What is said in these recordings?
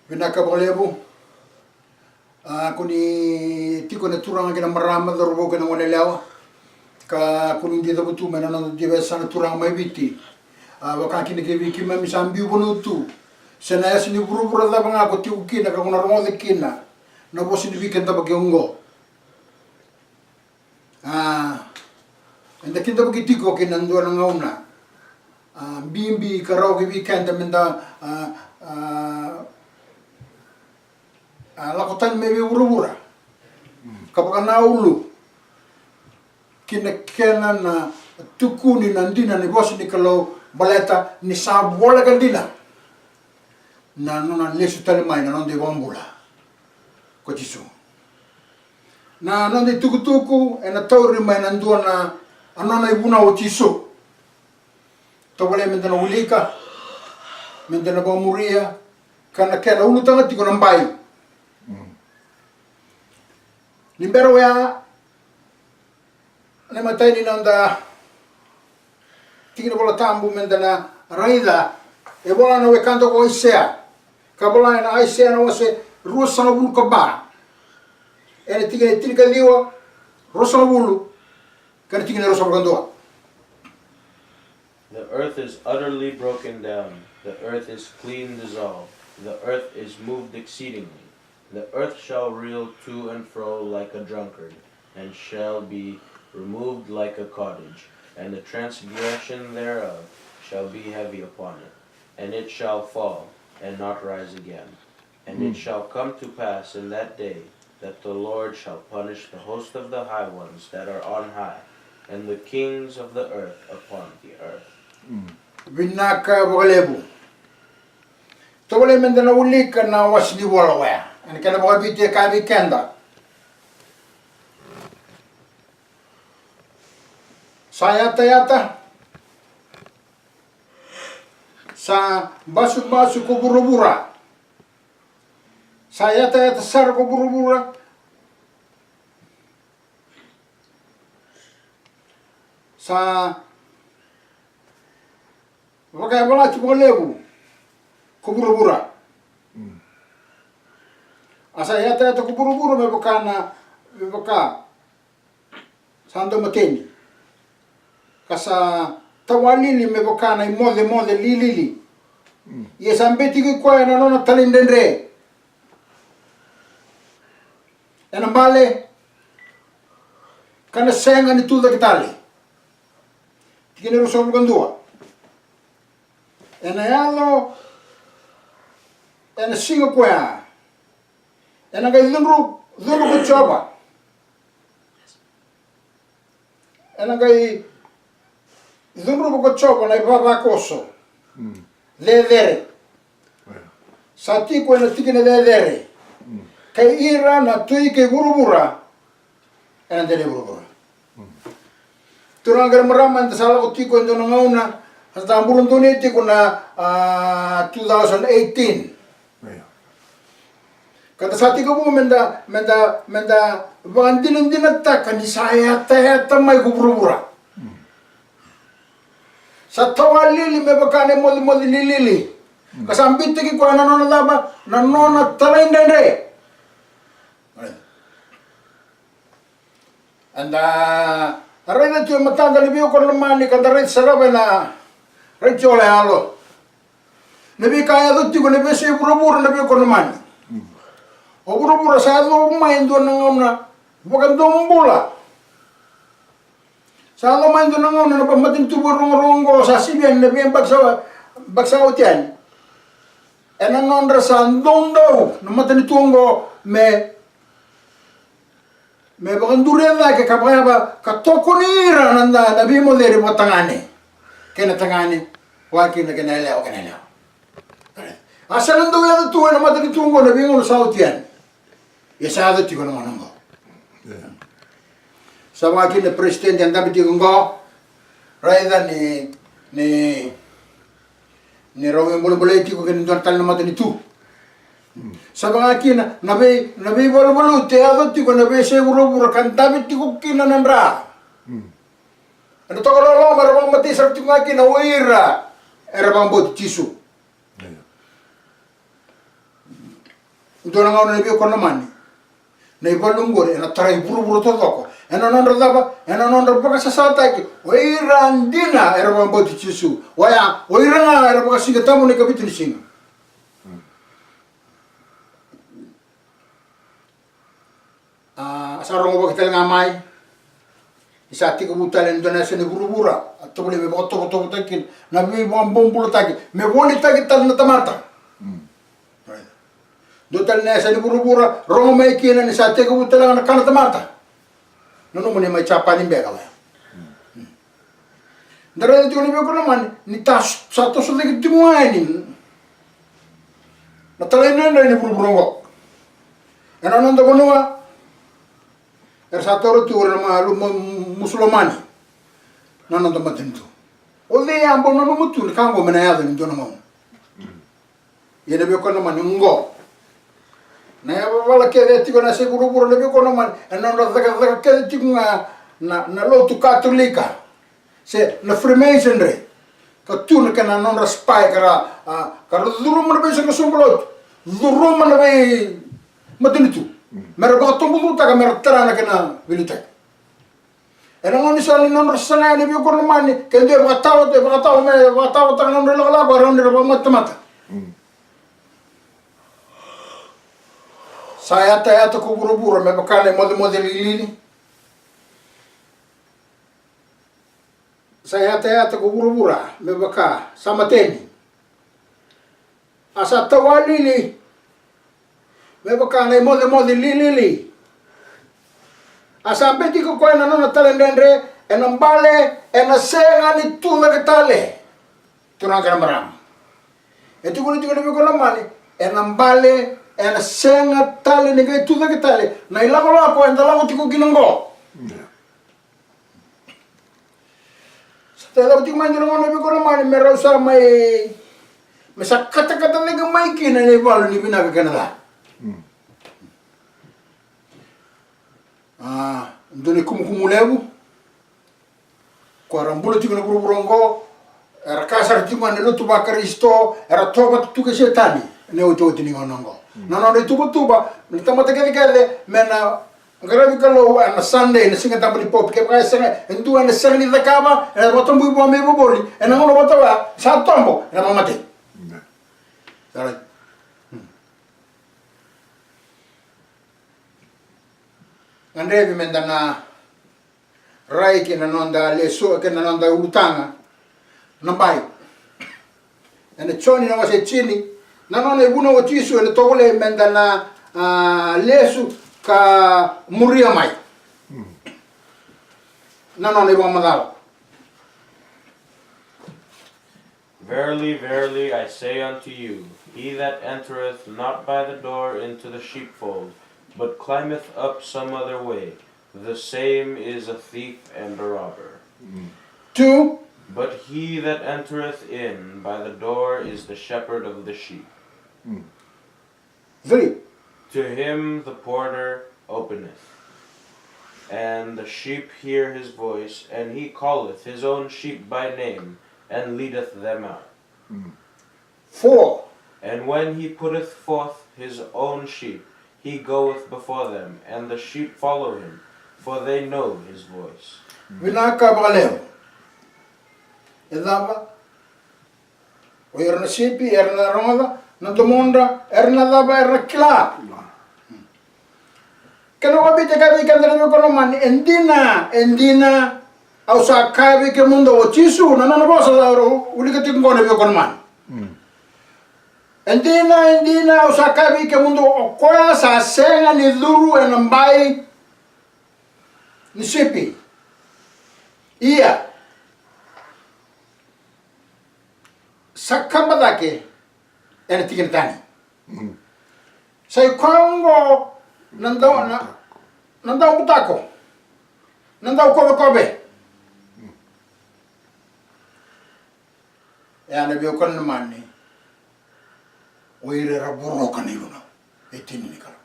Vinakabalebo. Kuni tiko na turang kina marama darubo kina wanelewa. Ka kuni dito butu mena na diversa na turang may biti. Waka kini kibi kima misambi ubunutu. Senaya sini buru-buru da banga ko tiku kina ka kuna rongo de kina. Na bo sini weekend ba kiongo. Enda kinta ba kitiko kina ndua na ngauna. Bimbi karau ki weekend menda lakotan mewe ura-ura. Kapag naulu, kinakena na tukuni nandina ni boss ni kalau baleta ni sabola kandina. Na nona lesu talimay na non de wambula. Kochisu. Na non de tuku-tuku na tauri may nandua na anona ibuna o chisu. Tawale mendana ulika, mendana bamuria, kana kena ulu tanga tiko nambai. Limbero ya namatay ni nanda tingin bola tambu mendana raida e bola no wekanto ko isea ka bola na isea no se rusa no bulu ko ba ene tingin tilka liwa rusa no bulu kan tingin rusa ko. The earth is utterly broken down, the earth is clean dissolved, the earth is moved exceedingly. The earth shall reel to and fro like a drunkard, and shall be removed like a cottage, and the transgression thereof shall be heavy upon it. And it shall fall, and not rise again. And it shall come to pass in that day, that the Lord shall punish the host of the high ones that are on high, and the kings of the earth upon the earth. Vinaka Bogalebu. Tawale mendana ulika na wasni wala. Ani kena bawa biti ka weekenda. Saya yata sa basu-basu ko burubura. Saya yata sar ko burubura. Sa wala wala ti bolebu ko burubura. Asa yata ko buru-buru me boka sando mateni. Kasa tawalili me boka na mode lilili. Ye sambeti ko kwa na nona talindendre. Ena male kana senga ni tuda kitali. Tikine ruso bugandua. Ena yalo ena singa kwa. Ena kay dhunru ko choba. Ena kay dhunru ko choba na ibaba koso. Ledere. Sati ko ena tikine ledere. Kay ira na tui kay burubura. Ena dele burubura. Turang gar maraman tasala ko tiko ndo ngauna. Hasta ambulon donate ko na 2018. Kata sati ko po menda bandin dinata kan saya tayata may kubrubura. Sa tawalili me bakane moli lilili. Kasambit ki ko nanona laba nanona talaindende. Anda arena tu matanda libiyo ko lamani kan red saraba na red chole halo. Nabi kaya dutti ko nabi se burubura nabi ko lamani. O pura-pura sa lo main doon ng una, bukan dombula. Sa lo main doon ng una, napamatin tuburong-rong ko sa sibiyan, nabiyan bagsa utian. E nanon rasan doon daw, namatin ituong ko, me bakan dureda, kapaya ba, katokonira nanda, nabi mo diri mo tangani. Kaya tangani, waki na kinalaw. Asa lang daw yan ito, namatin ituong ko, nabi mo sa utian. Yesado tiko naman ngo. Sa mga kina presidente ang dapat tiko ngo, raya ni Rawi Mbolo-Mbolo tiko kinunduan tal naman ito. Sa mga kina, nabi Mbolo-Mbolo, tiyado tiko nabi seguro-buro kan dapat tiko kinanandra. Ano to kalolo, marabang matisar tiko nga kina, uira, erabang bot chisu. Dona ngau na bio kono mani. Na ibalungore na tarai buru-buru to toko. Ena nondra daba, ena nondra baka sasata ki. Oira andina era mamboti chisu. Waya, oira nga era baka singa tamu ne kabitu ni singa. Sarong baka tala ngamai. Isa tiko butalen dona sene buru-bura. Tobole me baka toko takin. Na me bombulo taki. Me boli taki tal na tamata. Dotal na sa buru-bura, rongo may kina ni sa teko butala na kana tamata. Nono mo ni may chapa ni begala. Dara dito ni ko naman ni tas sa to sa dito mo ani. Natalay na ni buru-buru. Ano nando ko nuwa? Sa to ro tu na musulmani. Nono to matinto. O de ambo no mutu ni kango menaya ni dono mo. Yene be ko naman ngo. Na wala ke tiko na seguro buru lebe ko naman non daga ke tiko na lotu katolika se na freemasonry ka tu na kana non spy kara duru man be se sumblot duru man be madinitu mera ba to budu ta mera tara na kana bilita ena ngoni sali non sana ni bi ko naman ke de ba tawo ta non la ba ron ba matamata Saya tayata ko buru-buru me bakale mode lili. Saya tayata ko buru-bura me baka sama teni. Asa tawa lili. Me bakale mode lili. Asa beti ko na nona talendendre enambale enasenga ni tula ketale. Tunanga maram. Etu ko ni ko lamani enambale ena senga tale ni kai tuda ke tale na ilago la ko endala ko tiko kinongo stela tiko manjiro ngono be ko mani mera usar mai mesa kata le mai kina ni balu ni bina ke Canada ndone kumu lebu ko rambulo tiko no burongo era kasar tiko ne lutu bakaristo era toba tuke setani ne oto tini ngonongo no tuba ni tamata kede mena ngarabi kalo na Sunday na singa tambali pop ke ka senga ndu na senga ni dakaba na botombu bo me boboli na ngono botawa sa tombo na mamate dai Andrevi mendana rai ke na nonda leso ke na nonda utanga nambai ene choni na wase chini na nona ibuna o tisu ele togole mendana lesu ka muria mai na nona ibo madalo Verily, verily, I say unto you, he that entereth not by the door into the sheepfold, but climbeth up some other way, the same is a thief and a robber. 2 But he that entereth in by the door is the shepherd of the sheep. 3 To him the porter openeth, and the sheep hear his voice, and he calleth his own sheep by name, and leadeth them out. 4 And when he putteth forth his own sheep, he goeth before them, and the sheep follow him, for they know his voice. Vinaka baleo edaba o erna sipi erna roda na domonda erna daba erna kla keno wabite kabi kandere ko no man endina au sa kabi ke mundo o chisu na no bosa la uli ke tingone be kon man endina au sa kabi ke mundo o koya sa senga ni duru enambai ni sipi iya sakamba dake ene tikin tani sai kongo nanda butako nanda kobe ya ne bi kon manni oire raburo kaniguno etini ni kala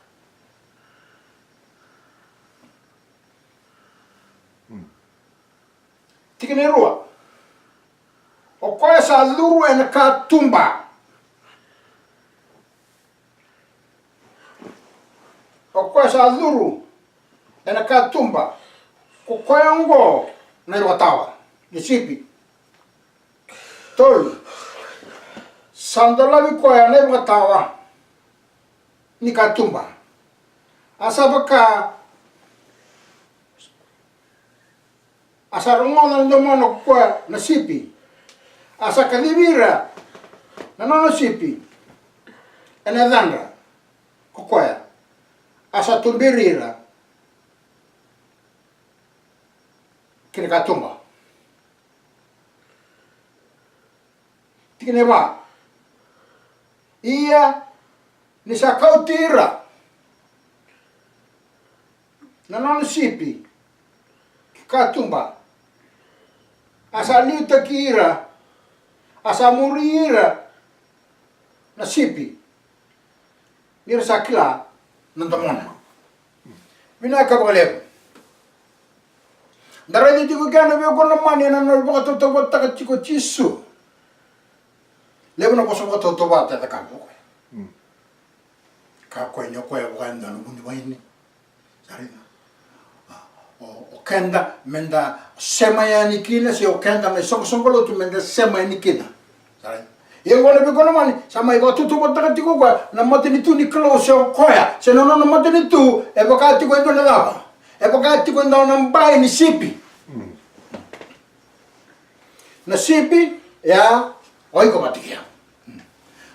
tikine ruwa o koe sa luru ena ka tumba sa duru ena katumba ko koyango na watawa ni sipi tol sandalawi koya na watawa ni katumba asabaka asarungona ndomono kwa na sipi asakadibira na nono sipi ena dhandra kokoya asatumbirira kine katumba tikine ba iya ni sakautira na nono sipi katumba asalita kira asamurira na sipi nira sakila nandomona bina kabaleb daradi tigo gana be ko namani na no bo to bota chiko chisu lebo na boso boto to bata ta kampo ka ko nyo ko ya bwanda no bundi waini sarina o kenda menda sema ya nikina si o kenda me songolo tu menda sema ya nikina sarina yang gona be kono mani sama iba tutu bota tiko kwa na matini tu ni close o koya se no no matini tu e bakati ko ndo na lava e bakati ko ndo na mbai ni sipi na sipi ya oi ko matikia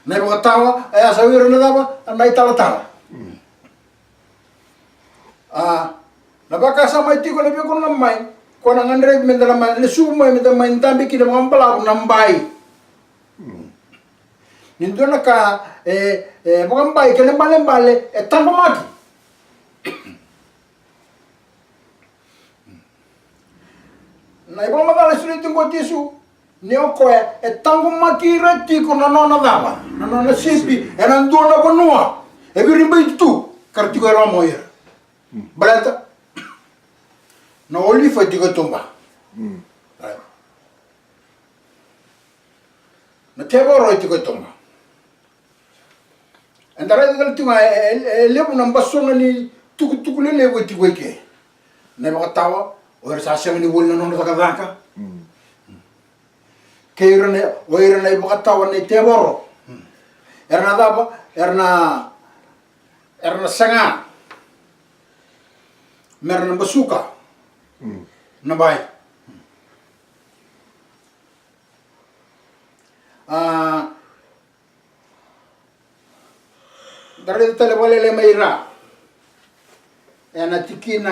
na iba tawa ya sawira na lava na itala tala na baka sama itiko na be kono na mai ko na ngandre menda na mai le suma menda mai ndambi kina ngambala na mbai nindona ka bukan baik kena bale tanpa mati na ibu mabale sulit tunggu tisu neoko tanpa mati reti kuna nona dava nona sipi enandona bonua ebirimba itu kartigo era moyer balata na olifa tigo tumba na teboro tigo tumba andara dal tuma lebu na basona ni tuku le lebu ti weke na ba tawa o sa sema ni wolna non daga daka keira ne oira na ba tawa ne teboro erna daba erna sanga merna basuka na bai dari tele boleh le meira ena tikina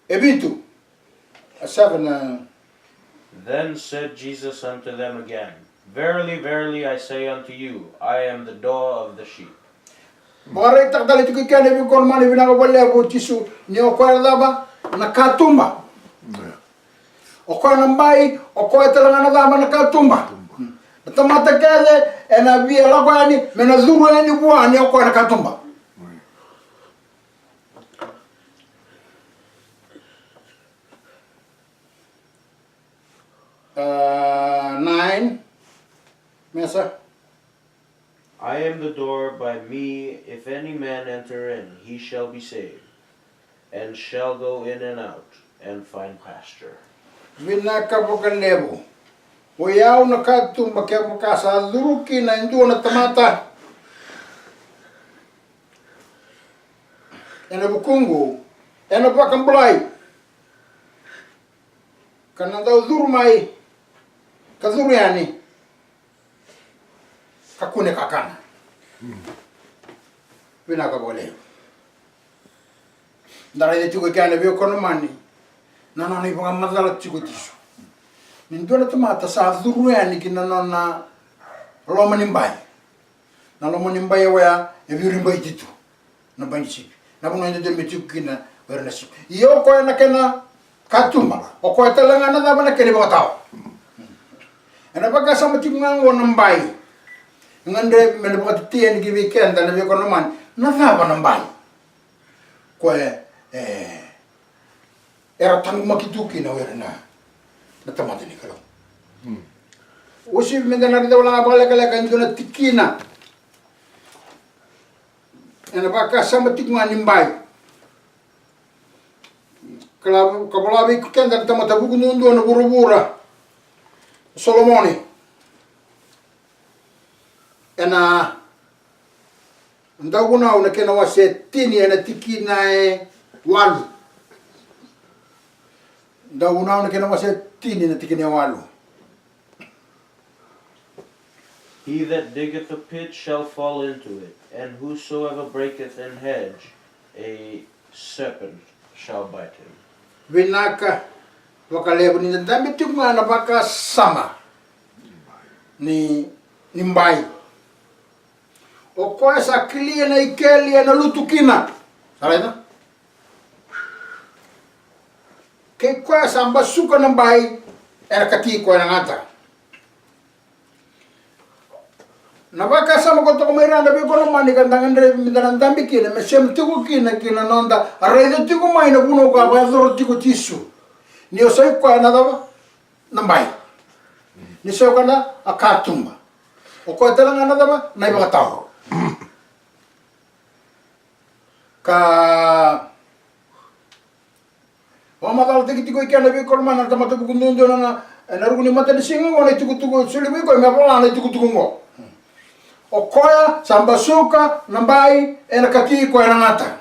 ebitu asabna. Then said Jesus unto them again, Verily, verily, I say unto you, I am the door of the sheep. Bore tak dali tikikane bi kormani bina ko bolle bo tisu ni o ko daba na katumba o ko na mbai o ko tala na daba na katumba tamata kale ena via la kwani mena zuru ni bwani o ko na katumba 9 Mesa. I am the door. By me, if any man enter in, he shall be saved, and shall go in and out, and find pasture. Vinaka bukalebo. Oyaw na katumba kaya mukasa luruki na indu na tamata. Ena bukungu, ena pakambulay. Kana daw durmay, kaduryani, kakune kakana. Vinakabole. Ndara yetu kwa kaya nabiyo kono mani, nanoni panga madala chiko tisu. Nindona tamata sa duryani kina nona loma nimbai. Na loma nimbai waya evirimbai titu. Na banchi. Na kuno ndo metu kina wernasi. Iyo ko na kana katumba. O ko talanga na daba na kene bataw. Ana baka sa matingango nambai. Ngande mele baka tien gi weekend na be kono man. Na daba nambai. Ko era tangu makituki na werna. Na tamata ni kalo. Usi menda na daw lang abala kala kan dona tikina. ena baka sama tikungan nimbai kabalabi kenda tamata buku nundu na buru-bura Solomoni ena ndaguna una kena wase tini ena tikina walu ndaguna una kena wase tini ena tikina walu. He that diggeth a pit shall fall into it, and whosoever breaketh an hedge, a serpent shall bite him. Vinaka wakalebu ni ndambi tikunga na baka sama ni mbai o koe sa kilia na ikelia na lutukina sarena ke koe sa mbasuka na mbai era kati koe na ngata na baka sama ko to miranda be ko mani kan tangan re mindan dambi kina me sem tiku kina nonda arede tiku mai na buno ka ba zoro tiku tisu ni o sai ko na da na mbai ni sai ko na akatumba o ko tala na da na iba taho ka o ma dal tiku ikana be ko mana ta mata buku ndo na ruguni mata ni singo na tiku suli be ko me bola na tiku ngo o koya sambasuka nambai ena kaki ko ena ngata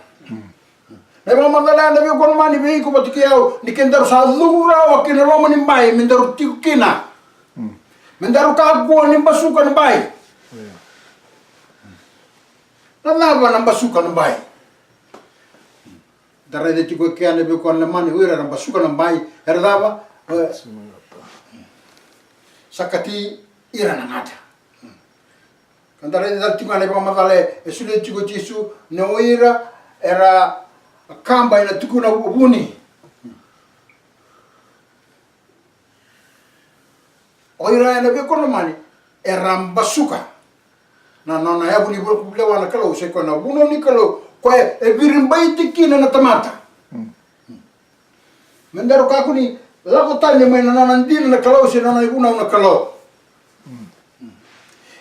ne ba mandala ne bi ko mani bi ko batikiao ni kendar sa lura wa kina roma ni mbai mendaru tikina mendaru ka ko ni basuka nambai na ba nambasuka nambai dare de tiko ke ane bi ko na mani wira nambasuka nambai erdaba sakati ira ngata Kantare dal tikane pa matale esule tiko tisu noira era kamba ina tikuna ubuni oira ina be kono mani era mbasuka na nona ya buni bule wana kalo se ko na buno ni kalo ko e birimbai tikina na tamata mendaro kakuni lako tanya mena nona ndina na kalo se nona ibuna una kalo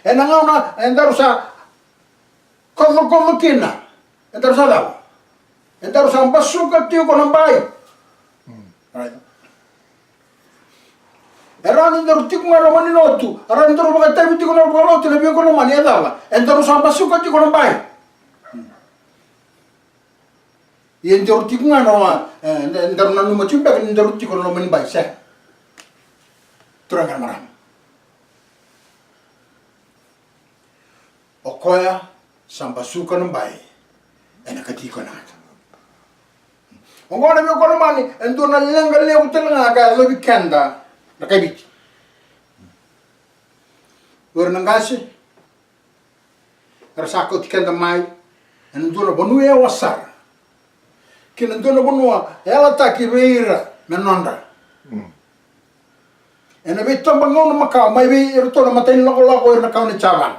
ena ngauna endaru sa komo kina endaru sa daw endaru sa basuka tiyo ko nambai right erani endaru tiyo ngara mani notu erani endaru baga tabi tiyo na bolotu na biyo ko namani edawa endaru sa basuka tiyo ko nambai endaru tiyo ngara endaru nanu machimba endaru tiyo ko namani bai se turangan maram okoya sambasuka nambai ena katiko nata ngona me kono mani endo na lenga le utelanga ka zo bikenda na kabiti werna ngasi rasako tikenda mai endo na bonu ya wasar kina endo na bonu ela takireira menonda ena bitomba ngona makau mai bi irto na matain lako irna kauni chaban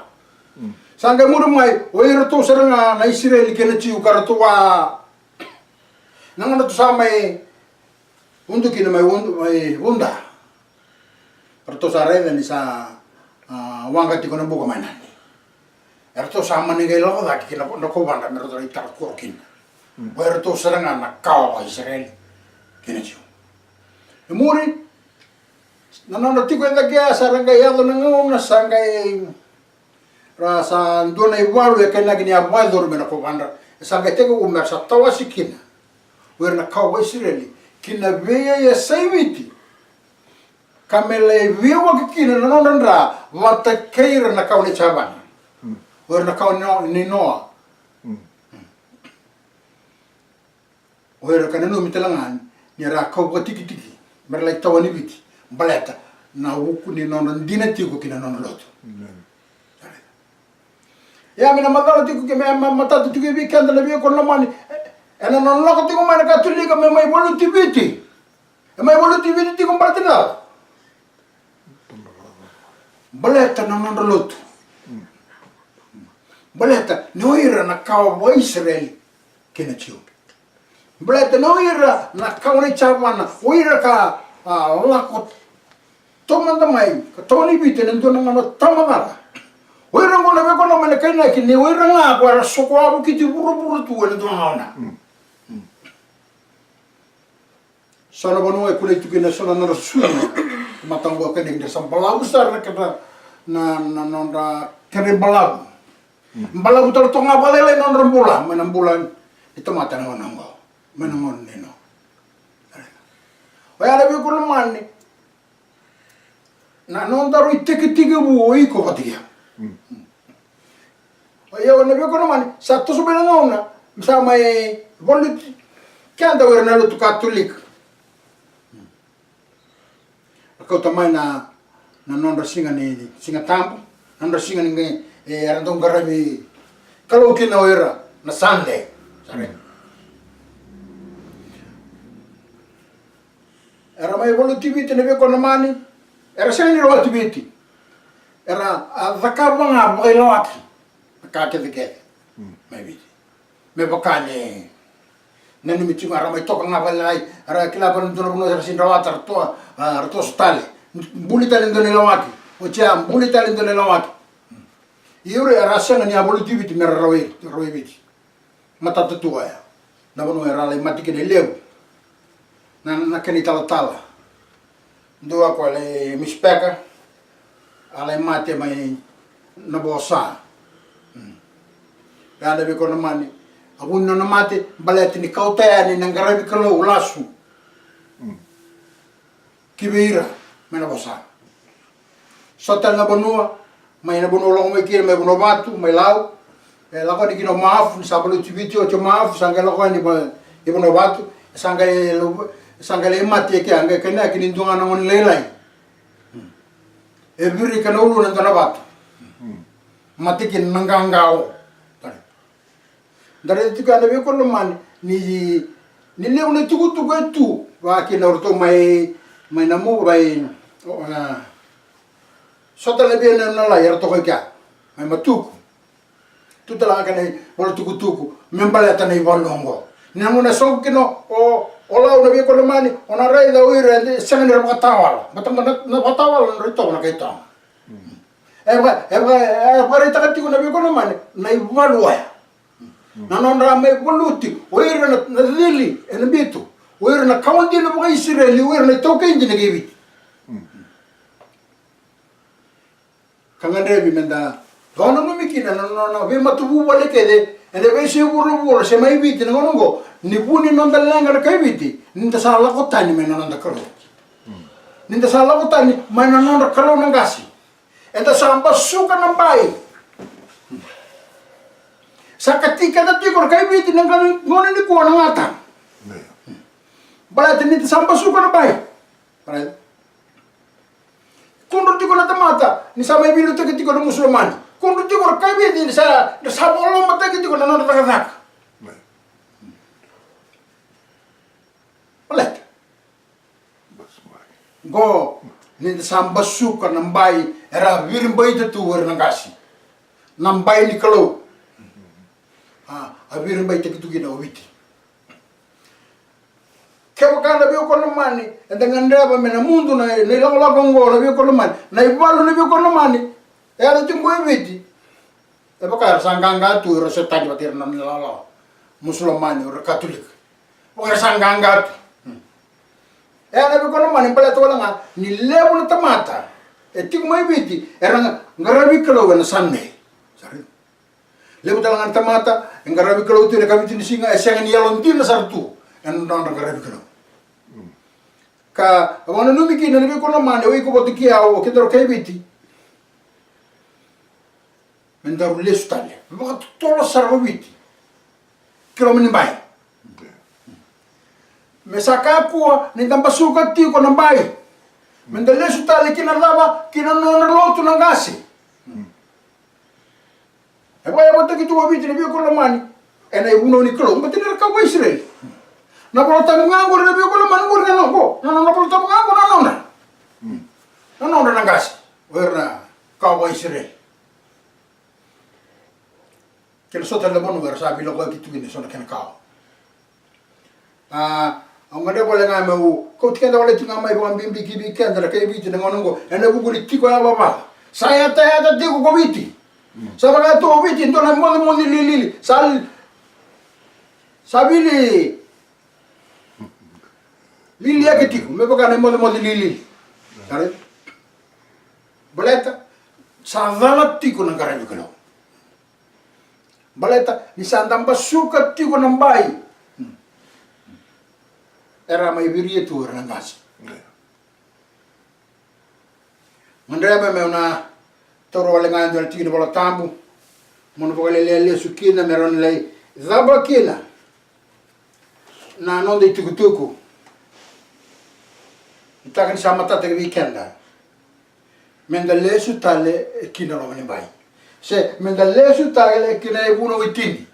Sangga muda mai, oira tu seranga na Israel kena ciu karatua. Nangana tu samai undu kina mai unda. Perto sarena ni sa wanga tiko na buka mainani. Erto sama ni gelo da kina na ko banda mero da itar kokin. Oira tu seranga na kau Israel kena ciu. Muri nangana tiko enda kia saranga yalo nangona sangai rasa ndona iwalu ya kena gini abwador mena ko banda sanga teko umersa tawasi kina werna kawa Israeli kina veya ya saiviti kamele vewa kina nanondra wata keira na kawa ni chabana werna kawa ni noa werna kana no mitelangan ni ra kawa tiki tiki merla tawani biti baleta na wuku ni nonon dinati ko kina nonon loto ya mina magalo tiku ke mata tiku bi kanda lebi ko namani ena non lako tiku mana katulika me mai bolu tibiti mai bolu tibiti tiku partina baleta non lotu baleta noira na kawa wa Israel kena chiu baleta noira na kawa ni chavana oira ka lako tomanda mai ka toni biti nendo ngano tamana Oira ngona me kono mane kena ki ne oira nga ko ara soko abu ki ti buru tu ene dona sana banu e kule tu kena sana na suina matangwa kene de sampala besar na kena na kene balabu balabu tar tonga balele non rembula menambulan itu mata na ngo menamon nino Waya na bi ko mani na non daru iteke bu iko patia Waya na bi ko mani sa to subena ngona sa mai volit kanda wer na lutu katolik Ako tamai na non rasinga ni singa tampo non rasinga ni arandong garabi kalau kina ora na Sunday sare Era mai volatility na ko namani era sini volatility era zakaba nga bailawat nakate dike maybe me bakane nanu mitu ngara mai toka nga balai era kila pan tuno no era sin rawat arto stale bulita lindo nelawati o cha bulita lindo nelawati Iure era sanga ni volatility mera rawe biti mata tua ya na bono era le matike de leu na kani tala dua ko le mispeka ale mate mai na bosa ada be ko na mani abun na mate balet ni kauta ni ngarabi kalo ulasu kibeira mena bosa sotal na bonua mai na bono long mai kire mai bono batu mai lau la ko ni kino maafu sabalo tibiti o maafu sanga la ko ni bono batu sangale mati ke anga kena kini dunga na on lelai e biri kana ulu na bat mati kin nangangao dare tu kana be ko man ni le una tu tu wa kina orto mai namu bai sota le bien na la yer to ko kya mai matuku tu tala kana bol tuku membala tanai bolongo nanguna sok kino Ola una via con le mani, una rai da uire, siamo nel patawal, ma na patawal non ritorna che to. Pare takati una via con le mani, na ivalua. Na non ra me voluti, uire na lili, e na bitu. Uire na kawandi na bukai Israeli, uire na toke inji na gevit. Kangandevi menda, gona no mikina, no, ve matubu wale kede, ene ve se buru se mai biti na ngongo. Ni puni non dalenga kai biti ninda sala ko tani me non da karo ninda sala ko tani me non da karo nangasi enta samba suka na bai sakatika da tikor kai biti nang ngone ni ko na ngata bala ninda samba suka na bai para kundur tikor na tamata ni sama bilu te tikor musliman kundur tikor kai biti ni sa sabolo mata tikor na non da kazak Go ninda samba suka nambai era virimbai de tu wer nangasi nambai ni kalau a virimbai te kitu gina witi kebo kana bio kono mani enda ngandaba mena mundu na la gongo na bio kono mani na ibalu na bio kono mani era tingoi witi e baka sanganga tu ro setani batir nan la muslimani ro katolik baka sanganga tu na bi kono mani pala to nga ni lebu na tamata e tik mai biti era ngarabi kalo na sanne sari lebu talangan tamata ngarabi kalo tu ne kamiti ni singa e senga ni yalon tin na sartu en non ngarabi kalo ka wana no miki na bi kono mani o iko botiki ao kedro kai biti mendaru lestale ba tolo sarro biti kilo mani bai Mesaka kuwa ni tamba suka ti ko nambai. Mendele sutale kina lava kina non lotu nangasi. E poi botte che tu abiti ne bio con la mani. E ne uno ni klo, ma tenere ka Israel. Na porta mungango ne bio con la mani ngor no ko. Na porta mungango na nona. Na nona nangasi. Werna ka Israel. Kelo sotale bono versa bilo ko kitu ni sona kana ka. Ang ada boleh ngamu, kau tiada boleh tu ngamai bukan bimbi kibi kan, ada kayak gitu dengan nunggu, anda buku di tiko apa? Saya tanya tadi kau biti, Sa mga to witi ndo na mo lili sal sabili lili agiti me baka na mo lili. Kare baleta sa valati ko ng karanyo kalo. Baleta ni sandang basukat ti ko ng bay. Era may biriye tu era ngas. Mandrebe me una toro wale ngando na tigi bola tambu. Mono bole lele sukina meron lei zaba kina. Na non dei tukutuku. Itakan sama tata ke weekenda. Menda lesu tale kina no mani bai. Se menda lesu tale kina e buno witini.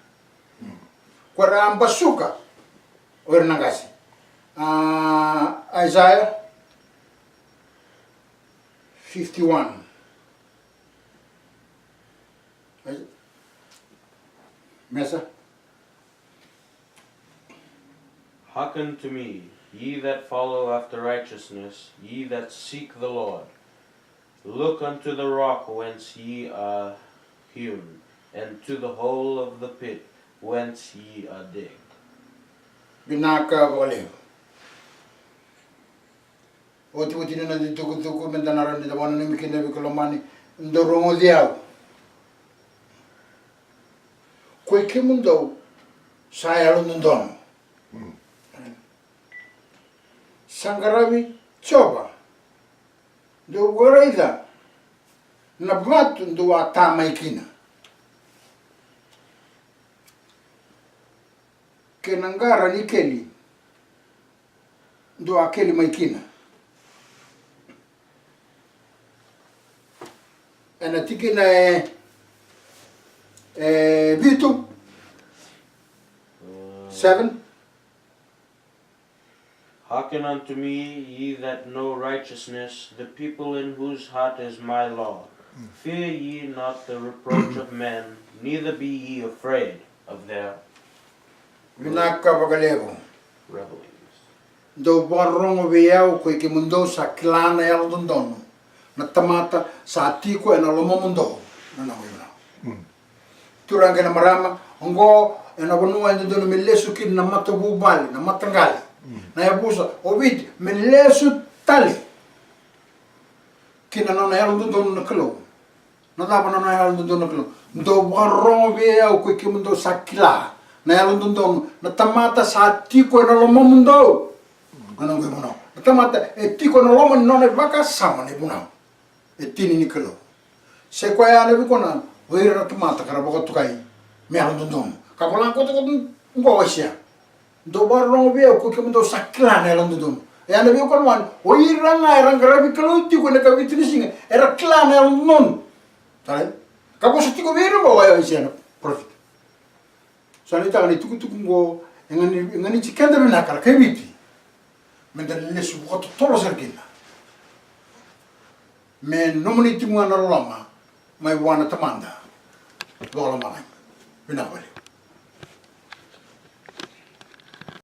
Kwara ambasuka. Wer nangasi. Isaiah 51. Mesa. Hearken to me, ye that follow after righteousness, ye that seek the Lord. Look unto the rock whence ye are hewn, and to the hole of the pit whence ye are digged. Binaka voleu. Oti na di tuku mentanaran di tawana ni mikina bikolomani ndorongo diao. Kwe kimundo saya lo ndono. Sangaravi choba. Do goreida na batu ndo atama ikina. Kenangara ni keli ndo akeli maikina. Ena tikina Vitu 7. Hearken unto me, ye that know righteousness, the people in whose heart is my law. Fear ye not the reproach of men, neither be ye afraid of their Vinaka bagalevo. revelings. Do barrongo viau ko ke mundo sa klana ya londono. Na tamata sa atiko ena lomo mundo. Na na wena. Turanga na marama ngo ena bonua ndo melesu kin na matabu bali na matangali. Na yabusa ovid melesu tali. Kina na ya londono na klo. Na daba na ya londono na klo. Do barrongo viau ko ke mundo sa kila. Na ya londono na tamata sa atiko ena lomo mundo. Anong gawin mo na? Natamata, tiko na lomo non e baka sama ni bunao. Tini ni kalo. Se kwa ya lebi ko na, oira natamata kara baka tukai. Me alam dundong. Kapalang ko to ngo siya. Do barong biya ko kemo do sakla na alam dundong. Ya lebi ko man, oira nga erang karabi kalo tiko na kabiti ni singa. Era kla na alam dundong. Tare? Kapo sa tiko biro ba waya siya na profit. Sanita ni tuku ngo ngani chikenda na kara kabiti. Mendal lesu buka tolo sergina. Men nomini timuana lama mai wana tamanda. Lola mai. Binawali.